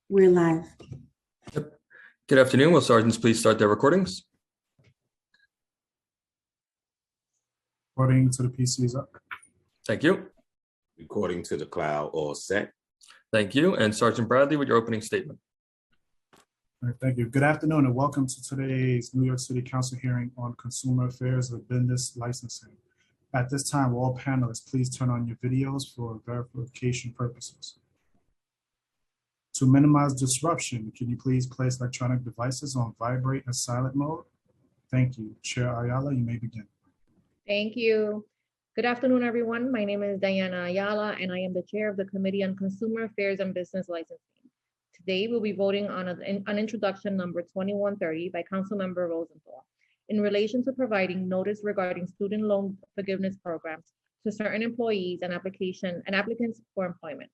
We're live. Yep. Good afternoon. Will sergeants please start their recordings? Recording to the PC is up. Thank you. Recording to the cloud, all set. Thank you. And Sergeant Bradley with your opening statement. All right, thank you. Good afternoon and welcome to today's New York City Council hearing on consumer affairs of business licensing. At this time, all panelists, please turn on your videos for verification purposes. To minimize disruption, can you please place electronic devices on vibrate and silent mode? Thank you. Chair Ayala, you may begin. Thank you. Good afternoon, everyone. My name is Diana Ayala, and I am the chair of the Committee on Consumer Affairs and Business Licensing. Today, we'll be voting on an introduction number 2130 by Councilmember Rosenthal in relation to providing notice regarding student loan forgiveness programs to certain employees and applicants for employment.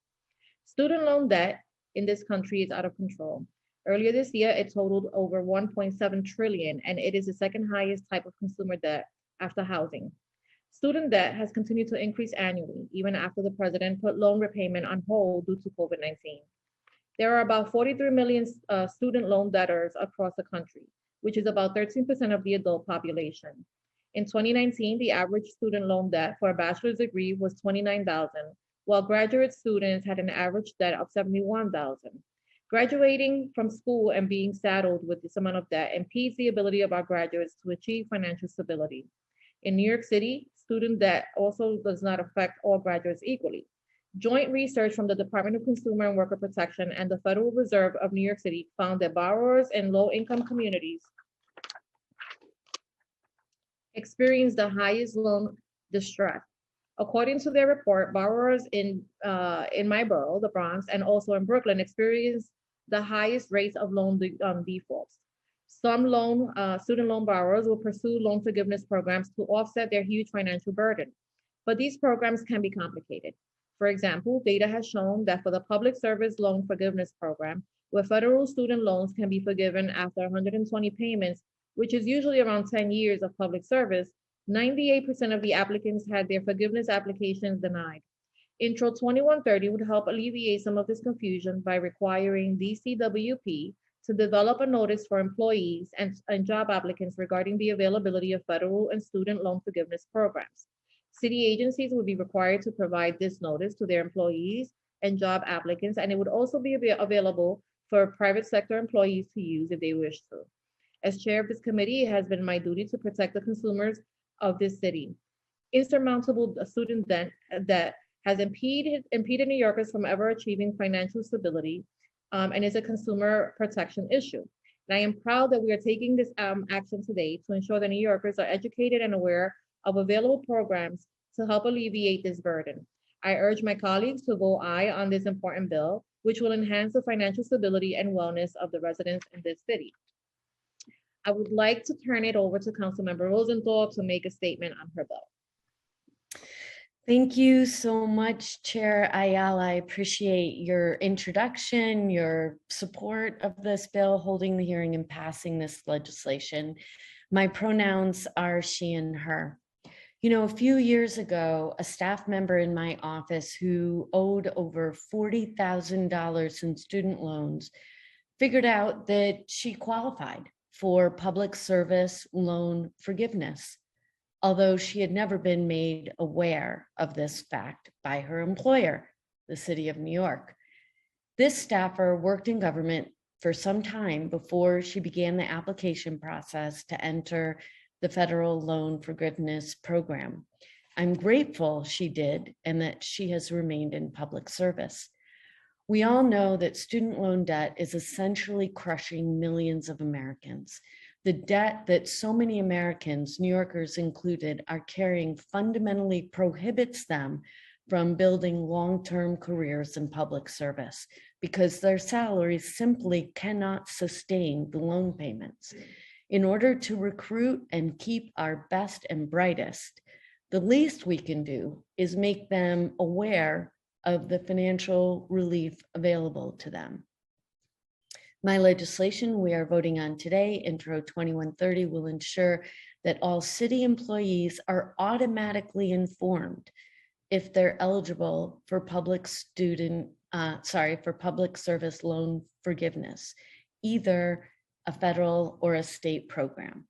Student loan debt in this country is out of control. Earlier this year, it totaled over 1.7 trillion, and it is the second highest type of consumer debt after housing. Student debt has continued to increase annually, even after the president put loan repayment on hold due to COVID-19. There are about 43 million student loan debtors across the country, which is about 13% of the adult population. In 2019, the average student loan debt for a bachelor's degree was $29,000, while graduate students had an average debt of $71,000. Graduating from school and being saddled with this amount of debt impedes the ability of our graduates to achieve financial stability. In New York City, student debt also does not affect all graduates equally. Joint research from the Department of Consumer and Worker Protection and the Federal Reserve of New York City found that borrowers in low-income communities experience the highest loan distress. According to their report, borrowers in my borough, the Bronx, and also in Brooklyn experience the highest rates of loan defaults. Some student loan borrowers will pursue loan forgiveness programs to offset their huge financial burden, but these programs can be complicated. For example, data has shown that for the Public Service Loan Forgiveness Program, where federal student loans can be forgiven after 120 payments, which is usually around 10 years of public service, 98% of the applicants had their forgiveness applications denied. Intro 2130 would help alleviate some of this confusion by requiring DCWP to develop a notice for employees and job applicants regarding the availability of federal and student loan forgiveness programs. City agencies would be required to provide this notice to their employees and job applicants, and it would also be available for private sector employees to use if they wish to. As chair of this committee, it has been my duty to protect the consumers of this city. Insurmountable student debt has impeded New Yorkers from ever achieving financial stability and is a consumer protection issue. And I am proud that we are taking this action today to ensure that New Yorkers are educated and aware of available programs to help alleviate this burden. I urge my colleagues to vote aye on this important bill, which will enhance the financial stability and wellness of the residents in this city. I would like to turn it over to Councilmember Rosenthal to make a statement on her bill. Thank you so much, Chair Ayala. I appreciate your introduction, your support of this bill, holding the hearing and passing this legislation. My pronouns are she and her. You know, a few years ago, a staff member in my office who owed over $40,000 in student loans figured out that she qualified for public service loan forgiveness, although she had never been made aware of this fact by her employer, the City of New York. This staffer worked in government for some time before she began the application process to enter the federal loan forgiveness program. I'm grateful she did and that she has remained in public service. We all know that student loan debt is essentially crushing millions of Americans. The debt that so many Americans, New Yorkers included, are carrying fundamentally prohibits them from building long-term careers in public service because their salaries simply cannot sustain the loan payments. In order to recruit and keep our best and brightest, the least we can do is make them aware of the financial relief available to them. My legislation we are voting on today, Intro 2130, will ensure that all city employees are automatically informed if they're eligible for public student for public service loan forgiveness, either a federal or a state program.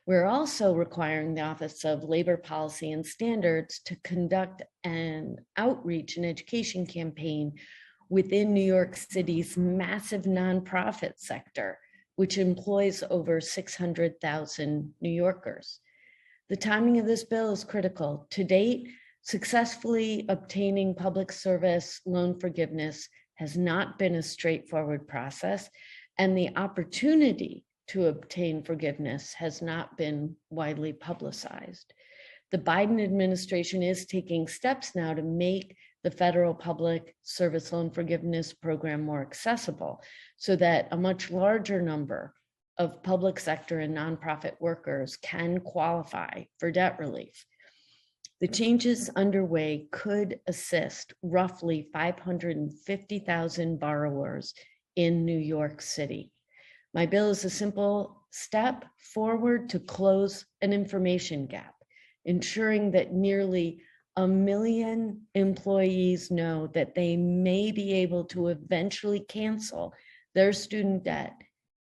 We're also requiring the Office of Labor Policy and Standards to conduct an outreach and education campaign within New York City's massive nonprofit sector, which employs over 600,000 New Yorkers. The timing of this bill is critical. To date, successfully obtaining public service loan forgiveness has not been a straightforward process, and the opportunity to obtain forgiveness has not been widely publicized. The Biden administration is taking steps now to make the federal public service loan forgiveness program more accessible so that a much larger number of public sector and nonprofit workers can qualify for debt relief. The changes underway could assist roughly 550,000 borrowers in New York City. My bill is a simple step forward to close an information gap, ensuring that nearly 1 million employees know that they may be able to eventually cancel their student debt,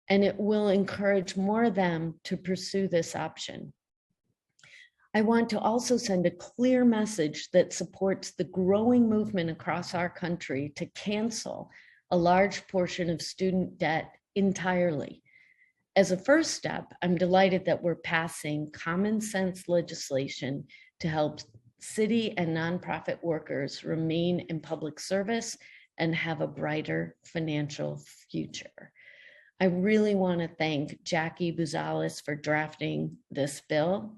and it will encourage more of them to pursue this option. I want to also send a clear message that supports the growing movement across our country to cancel a large portion of student debt entirely. As a first step, I'm delighted that we're passing common sense legislation to help city and nonprofit workers remain in public service and have a brighter financial future. I really want to thank Jackie Buzales for drafting this bill.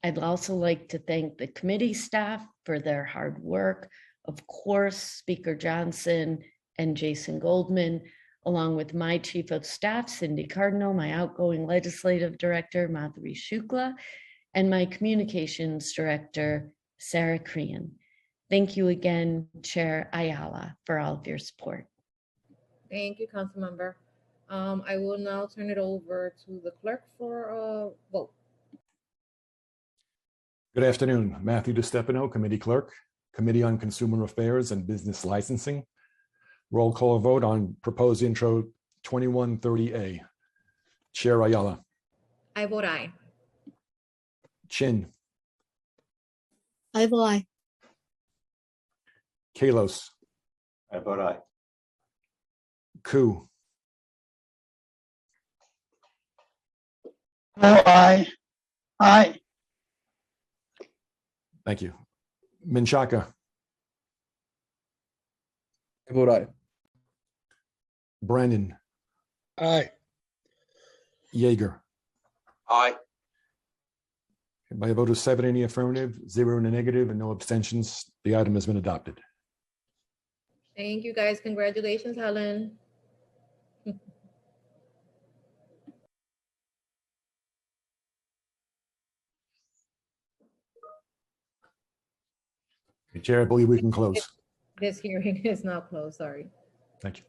I'd also like to thank the committee staff for their hard work. Of course, Speaker Johnson and Jason Goldman, along with my chief of staff, Cindy Cardinal, my outgoing legislative director, Madhuri Shukla, and my communications director, Sarah Crean. Thank you again, Chair Ayala, for all of your support. Thank you, Councilmember. I will now turn it over to the clerk for a vote. Good afternoon. Matthew DeStefano, Committee Clerk, Committee on Consumer Affairs and Business Licensing. Roll call vote on proposed intro 2130A. Chair Ayala. I vote aye. Chin. I vote aye. Kalos. I vote aye. Ku. Vote aye. Aye. Thank you. Menchaca. I vote aye. Brandon. Aye. Yeager. Aye. By a vote of 7 in the affirmative, 0 in the negative, and no abstentions, the item has been adopted. Thank you, guys. Congratulations, Helen. Chair, I believe we can close. This hearing is now closed, sorry. Thank you.